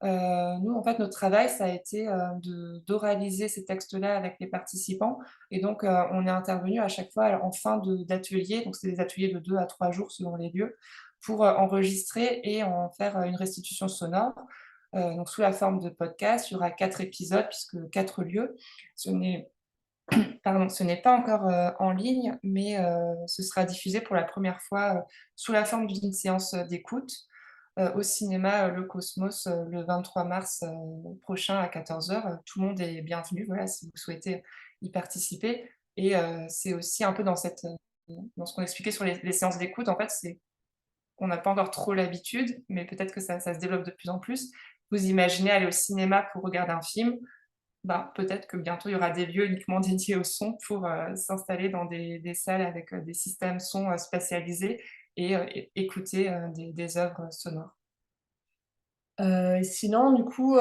Nous, en fait, notre travail, ça a été d'oraliser ces textes-là avec les participants. Et donc, on est intervenu à chaque fois en fin d'atelier, donc c'est des ateliers de 2 à 3 jours selon les lieux, pour enregistrer et en faire une restitution sonore. Donc sous la forme de podcast, il y aura 4 épisodes, puisque 4 lieux. Ce n'est pas encore en ligne, mais ce sera diffusé pour la première fois sous la forme d'une séance d'écoute au cinéma Le Cosmos le 23 mars prochain à 14h. Tout le monde est bienvenu, voilà, si vous souhaitez y participer. Et c'est aussi un peu dans ce qu'on expliquait sur les séances d'écoute, en fait, c'est on n'a pas encore trop l'habitude, mais peut-être que ça se développe de plus en plus. Vous imaginez aller au cinéma pour regarder un film, peut-être que bientôt il y aura des lieux uniquement dédiés au son pour s'installer dans des salles avec des systèmes son spécialisés et écouter des œuvres sonores. Et sinon, du coup,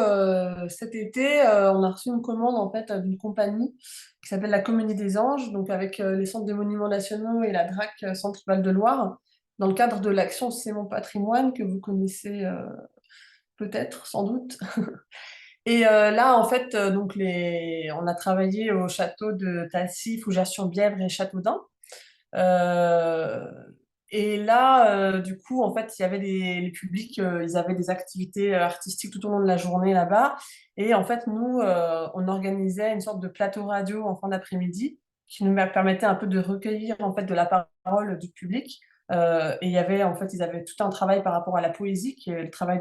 cet été, on a reçu une commande en fait d'une compagnie qui s'appelle la Comédie des Anges, donc avec les centres des monuments nationaux et la DRAC Centre Val-de-Loire, dans le cadre de l'action C'est mon patrimoine que vous connaissez peut-être, sans doute. Et là, en fait, on a travaillé au château de Tassy, Foujas-sur-Bièvre et Châteaudun. Et là, du coup, en fait, il y avait les publics, ils avaient des activités artistiques tout au long de la journée là-bas. Et en fait, nous, on organisait une sorte de plateau radio en fin d'après-midi qui nous permettait un peu de recueillir en fait de la parole du public. Et il y avait, en fait, ils avaient tout un travail par rapport à la poésie, qui est le travail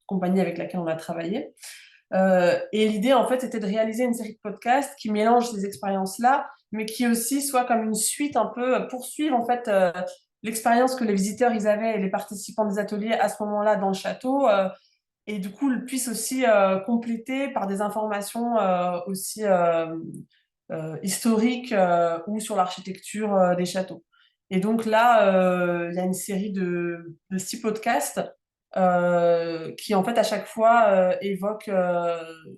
compagnie avec laquelle on a travaillé. Et l'idée, en fait, c'était de réaliser une série de podcasts qui mélangent ces expériences-là, mais qui aussi soit comme une suite un peu, poursuivre en fait l'expérience que les visiteurs ils avaient et les participants des ateliers à ce moment-là dans le château, et du coup, puissent aussi compléter par des informations aussi historiques ou sur l'architecture des châteaux. Et donc là, il y a une série de 6 podcasts qui, en fait, à chaque fois évoquent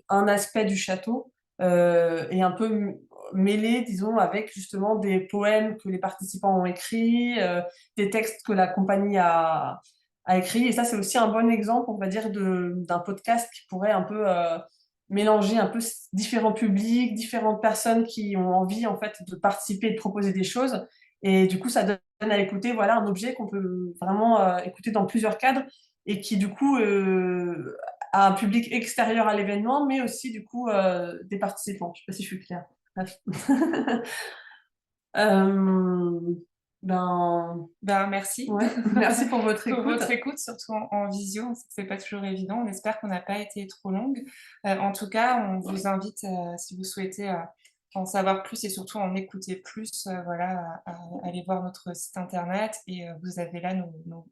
un aspect du château et un peu mêlé, disons, avec justement des poèmes que les participants ont écrits, des textes que la compagnie a écrit. Et ça, c'est aussi un bon exemple, on va dire, d'un podcast qui pourrait un peu mélanger un peu différents publics, différentes personnes qui ont envie, en fait, de participer et de proposer des choses. Et du coup, ça donne à écouter, voilà, un objet qu'on peut vraiment écouter dans plusieurs cadres et qui, du coup, a un public extérieur à l'événement, mais aussi, du coup, des participants. Je ne sais pas si je suis claire. Bref. Merci. Ouais, merci pour votre écoute. Pour votre écoute, surtout en visio, c'est pas toujours évident. On espère qu'on n'a pas été trop longue. En tout cas, on vous invite, si vous souhaitez en savoir plus et surtout en écouter plus, voilà, à aller voir notre site internet et vous avez là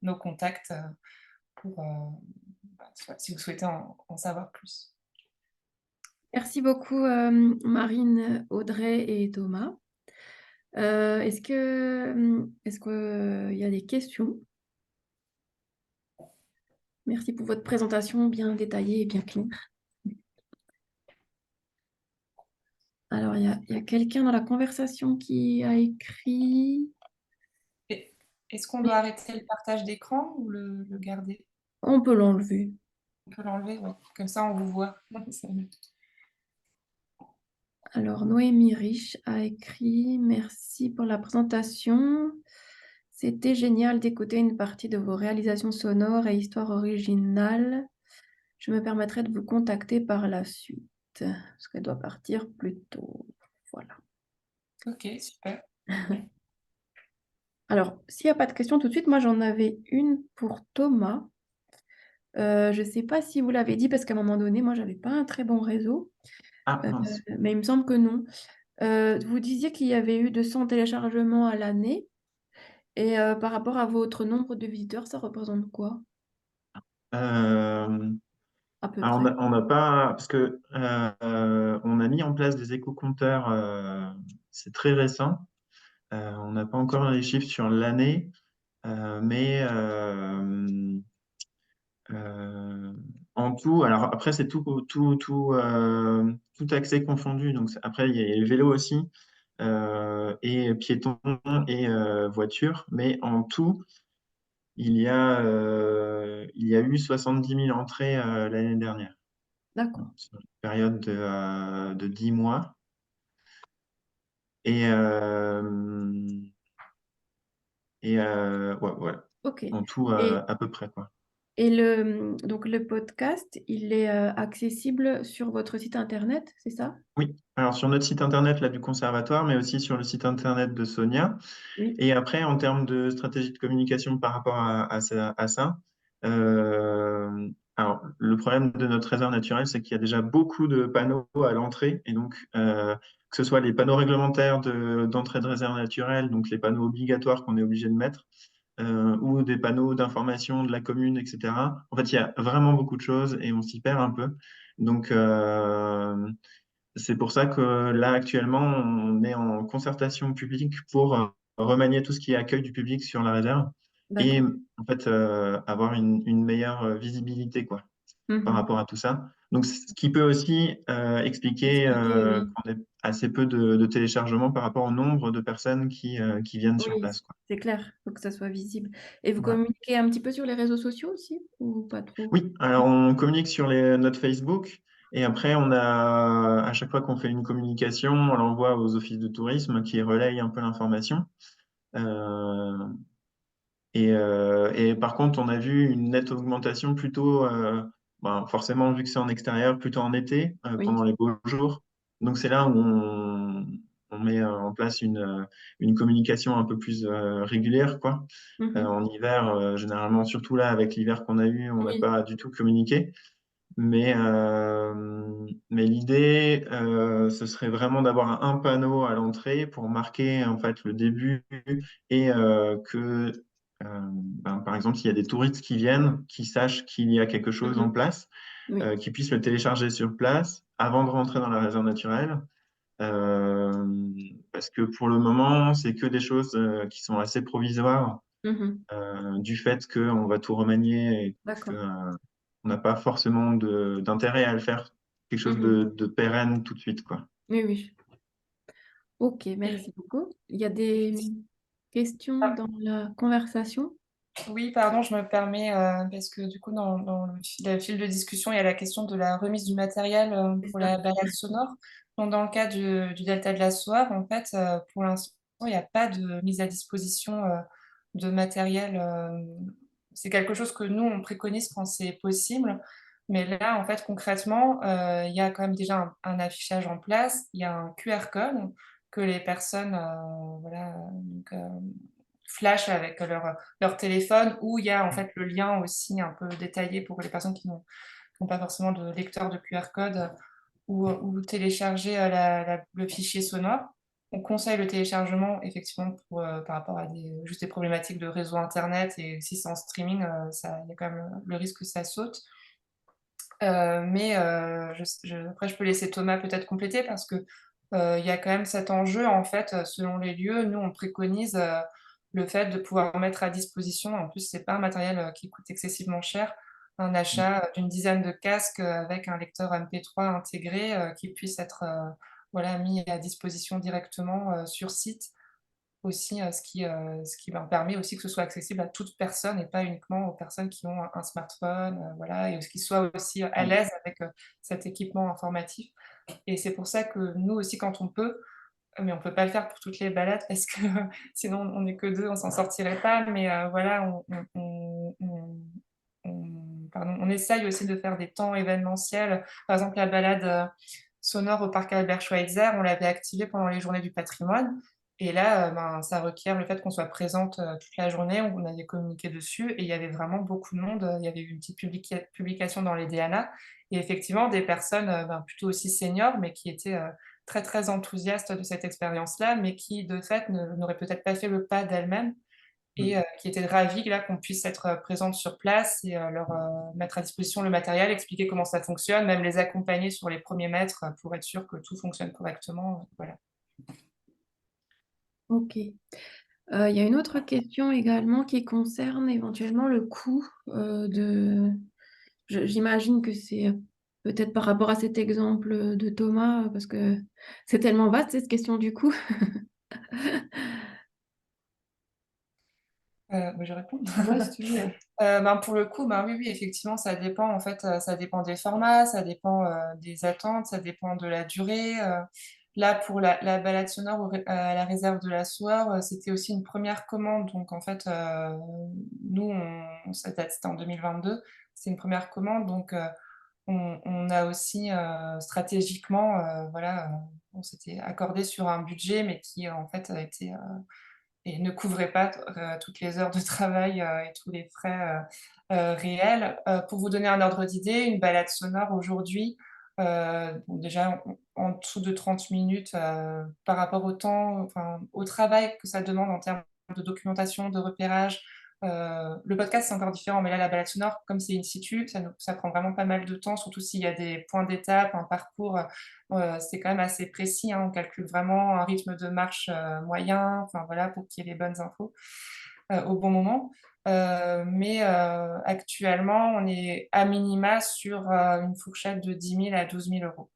nos contacts pour, si vous souhaitez en savoir plus. Merci beaucoup, Marine, Audrey et Thomas. Est-ce qu'il y a des questions? Merci pour votre présentation bien détaillée et bien claire. Alors, il y a quelqu'un dans la conversation qui a écrit... Est-ce qu'on doit arrêter le partage d'écran ou le garder? On peut l'enlever. On peut l'enlever, oui. Comme ça, on vous voit. Alors, Noémie Rich a écrit « Merci pour la présentation. C'était génial d'écouter une partie de vos réalisations sonores et histoires originales. Je me permettrai de vous contacter par la suite. » Parce qu'elle doit partir plus tôt. Voilà. Ok, super. Alors, s'il n'y a pas de questions tout de suite, moi j'en avais une pour Thomas. Je ne sais pas si vous l'avez dit, parce qu'à un moment donné, moi, j'avais pas un très bon réseau. Ah, mince. Mais il me semble que non. Vous disiez qu'il y avait eu 200 téléchargements à l'année. Et par rapport à votre nombre de visiteurs, ça représente quoi, Euh, à peu alors, près? on n'a pas, parce que on a mis en place des éco-compteurs, c'est très récent. On n'a pas encore les chiffres sur l'année, mais euh, en tout, alors après, c'est tout accès confondu. Donc, après, il y a les vélos aussi, et piétons et voitures. Mais en tout, il y a eu 70 000 entrées l'année dernière, D'accord. sur une période de 10 mois. Et, ouais, voilà. Ok. En tout, Et, à peu près, quoi. et donc le podcast, il est accessible sur votre site internet, c'est ça? Oui, alors sur notre site internet là, du conservatoire, mais aussi sur le site internet de Sonia. Oui. Et après, en termes de stratégie de communication par rapport à ça, alors le problème de notre réserve naturelle, c'est qu'il y a déjà beaucoup de panneaux à l'entrée. Et donc, que ce soit les panneaux réglementaires d'entrée de réserve naturelle, donc les panneaux obligatoires qu'on est obligé de mettre, ou des panneaux d'information de la commune, etc. En fait, il y a vraiment beaucoup de choses et on s'y perd un peu. Donc, c'est pour ça que là, actuellement, on est en concertation publique pour remanier tout ce qui est accueil du public sur la réserve et D'accord. en fait avoir une meilleure visibilité quoi, par Mhm. rapport à tout ça. Donc, ce qui peut aussi expliquer Expliquer, oui. qu'on ait assez peu de téléchargements par rapport au nombre de personnes qui viennent sur Oui, place, quoi. c'est clair, il faut que ça soit visible. Et vous Voilà. communiquez un petit peu sur les réseaux sociaux aussi, ou pas trop? Oui, alors on communique sur notre Facebook et après on a à chaque fois qu'on fait une communication, on l'envoie aux offices de tourisme qui relayent un peu l'information. Euh, et par contre, on a vu une nette augmentation plutôt, ben, forcément vu que c'est en extérieur, plutôt en été, Oui. pendant les beaux jours. Donc c'est là où on met en place une communication un peu plus régulière, quoi. Mhm. En hiver, généralement, surtout là, avec l'hiver qu'on a eu, on n'a Oui. pas du tout communiqué. Mais l'idée, ce serait vraiment d'avoir un panneau à l'entrée pour marquer en fait le début et par exemple, s'il y a des touristes qui viennent, qu'ils sachent qu'il y a quelque chose en Mhm. place, Oui. qu'ils puissent le télécharger sur place avant de rentrer dans la réserve naturelle. Euh, Parce que pour le moment, c'est que des choses qui sont assez provisoires Mhm. du fait qu'on va tout remanier et que, D'accord. on n'a pas forcément d'intérêt à le faire quelque chose Mhm. de pérenne tout de suite, quoi. Oui, oui. Ok, Et- merci beaucoup. Il y a des questions ah, dans la conversation? oui, pardon, je me permets, parce que du coup, dans le fil de discussion, il y a la question de la remise du matériel C'est pour ça. la balade sonore. Donc, dans le cas du delta de la Soire, en fait, pour l'instant, il n'y a pas de mise à disposition de matériel. C'est quelque chose que nous, on préconise quand c'est possible. Mais là, en fait, concrètement, il y a quand même déjà un affichage en place. Il y a un QR code que les personnes voilà, donc, flash avec leur téléphone, où il y a en fait le lien aussi un peu détaillé pour les personnes qui n'ont pas forcément de lecteur de QR code ou télécharger le fichier sonore. On conseille le téléchargement effectivement par rapport à juste des problématiques de réseau internet, et si c'est en streaming, il y a quand même le risque que ça saute. Mais après, je peux laisser Thomas peut-être compléter parce que il y a quand même cet enjeu, en fait, selon les lieux. Nous, on préconise le fait de pouvoir mettre à disposition, en plus, c'est pas un matériel qui coûte excessivement cher, un achat d'une dizaine de casques avec un lecteur MP3 intégré qui puisse être voilà, mis à disposition directement sur site aussi, ce qui ben, permet aussi que ce soit accessible à toute personne et pas uniquement aux personnes qui ont un smartphone, voilà, et qu'ils soient aussi à l'aise avec cet équipement informatif. Et c'est pour ça que nous aussi, quand on peut, mais on peut pas le faire pour toutes les balades parce que sinon on n'est que deux, on s'en sortirait pas. Mais voilà, pardon, on essaye aussi de faire des temps événementiels. Par exemple, la balade sonore au parc Albert Schweitzer, on l'avait activée pendant les journées du patrimoine. Et là, ben, ça requiert le fait qu'on soit présente toute la journée, on avait communiqué dessus et il y avait vraiment beaucoup de monde. Il y avait eu une petite publication dans les DNA et effectivement des personnes ben, plutôt aussi seniors, mais qui étaient très très enthousiastes de cette expérience-là, mais qui de fait n'auraient peut-être pas fait le pas d'elles-mêmes et qui étaient ravies là qu'on puisse être présente sur place et leur mettre à disposition le matériel, expliquer comment ça fonctionne, même les accompagner sur les premiers mètres pour être sûr que tout fonctionne correctement. Voilà. Ok. Il y a une autre question également qui concerne éventuellement le coût de... J'imagine que c'est peut-être par rapport à cet exemple de Thomas, parce que c'est tellement vaste cette question du coût. Je réponds. Ouais, si tu veux. Ben, pour le coup, ben, oui, oui, effectivement, ça dépend. En fait, ça dépend des formats, ça dépend des attentes, ça dépend de la durée. Là, pour la balade sonore à la réserve de la Soire, c'était aussi une première commande. Donc, en fait, nous, c'était en 2022, c'est une première commande. Donc, on a aussi stratégiquement, voilà, on s'était accordé sur un budget, mais qui en fait a été et ne couvrait pas toutes les heures de travail et tous les frais réels. Pour vous donner un ordre d'idée, une balade sonore aujourd'hui, bon, déjà en dessous de 30 minutes par rapport au temps, enfin, au travail que ça demande en termes de documentation, de repérage. Le podcast, c'est encore différent, mais là, la balade sonore, comme c'est in situ, ça prend vraiment pas mal de temps, surtout s'il y a des points d'étape, un parcours. C'est quand même assez précis, hein, on calcule vraiment un rythme de marche moyen, enfin voilà, pour qu'il y ait les bonnes infos au bon moment. Mais actuellement, on est à minima sur une fourchette de 10 000 à 12 000 euros.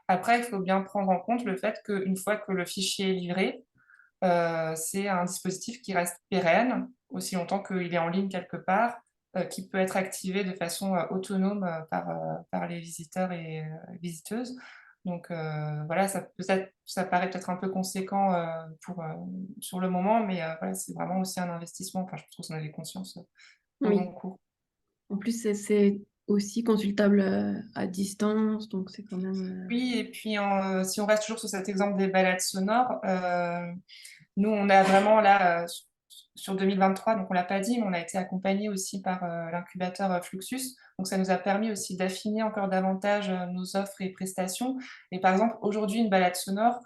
Après, il faut bien prendre en compte le fait qu'une fois que le fichier est livré, c'est un dispositif qui reste pérenne, aussi longtemps qu'il est en ligne quelque part, qui peut être activé de façon autonome par les visiteurs et visiteuses. Donc voilà, ça paraît peut-être un peu conséquent sur le moment, mais voilà, c'est vraiment aussi un investissement. Enfin, je pense qu'on avait conscience au Oui. long cours. En plus, c'est aussi consultable à distance, donc c'est quand même... Oui, et puis si on reste toujours sur cet exemple des balades sonores, nous, on a vraiment là, sur 2023, donc on l'a pas dit, mais on a été accompagné aussi par l'incubateur Fluxus. Donc ça nous a permis aussi d'affiner encore davantage nos offres et prestations. Et par exemple, aujourd'hui, une balade sonore,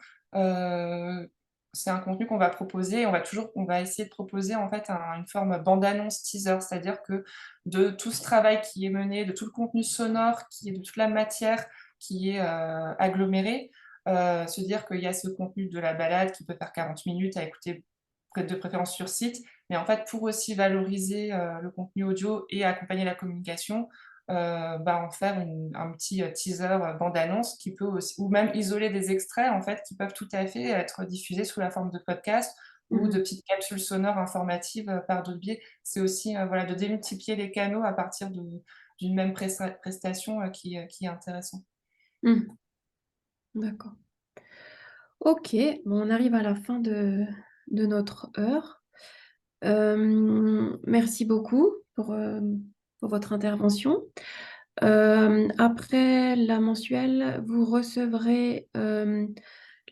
c'est un contenu qu'on va proposer. On va essayer de proposer en fait une forme bande-annonce teaser, c'est-à-dire que de tout ce travail qui est mené, de tout le contenu sonore, de toute la matière qui est agglomérée, se dire qu'il y a ce contenu de la balade qui peut faire 40 minutes à écouter de préférence sur site, mais en fait pour aussi valoriser le contenu audio et accompagner la communication, en faire un petit teaser bande-annonce qui peut aussi, ou même isoler des extraits en fait qui peuvent tout à fait être diffusés sous la forme de podcast ou de petites capsules sonores informatives par d'autres biais. C'est aussi voilà, de démultiplier les canaux à partir d'une même prestation qui est intéressant. D'accord. Ok, bon, on arrive à la fin de notre heure. Merci beaucoup pour votre intervention. Après la mensuelle, vous recevrez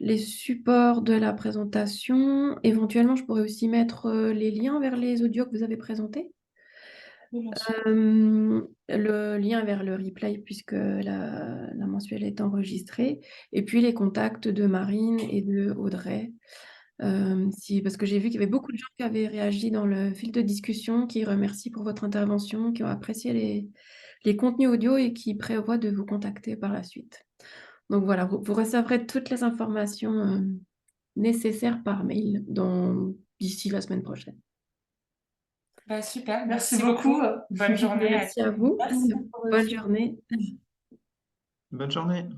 les supports de la présentation. Éventuellement, je pourrais aussi mettre les liens vers les audios que vous avez présentés. Le lien vers le replay, puisque la mensuelle est enregistrée. Et puis les contacts de Marine et de Audrey. Parce que j'ai vu qu'il y avait beaucoup de gens qui avaient réagi dans le fil de discussion, qui remercient pour votre intervention, qui ont apprécié les contenus audio et qui prévoient de vous contacter par la suite. Donc voilà, vous recevrez toutes les informations nécessaires par mail d'ici la semaine prochaine. Bah, super, Merci beaucoup. Bonne journée. Merci à vous. Merci. Bonne journée. Bonne journée.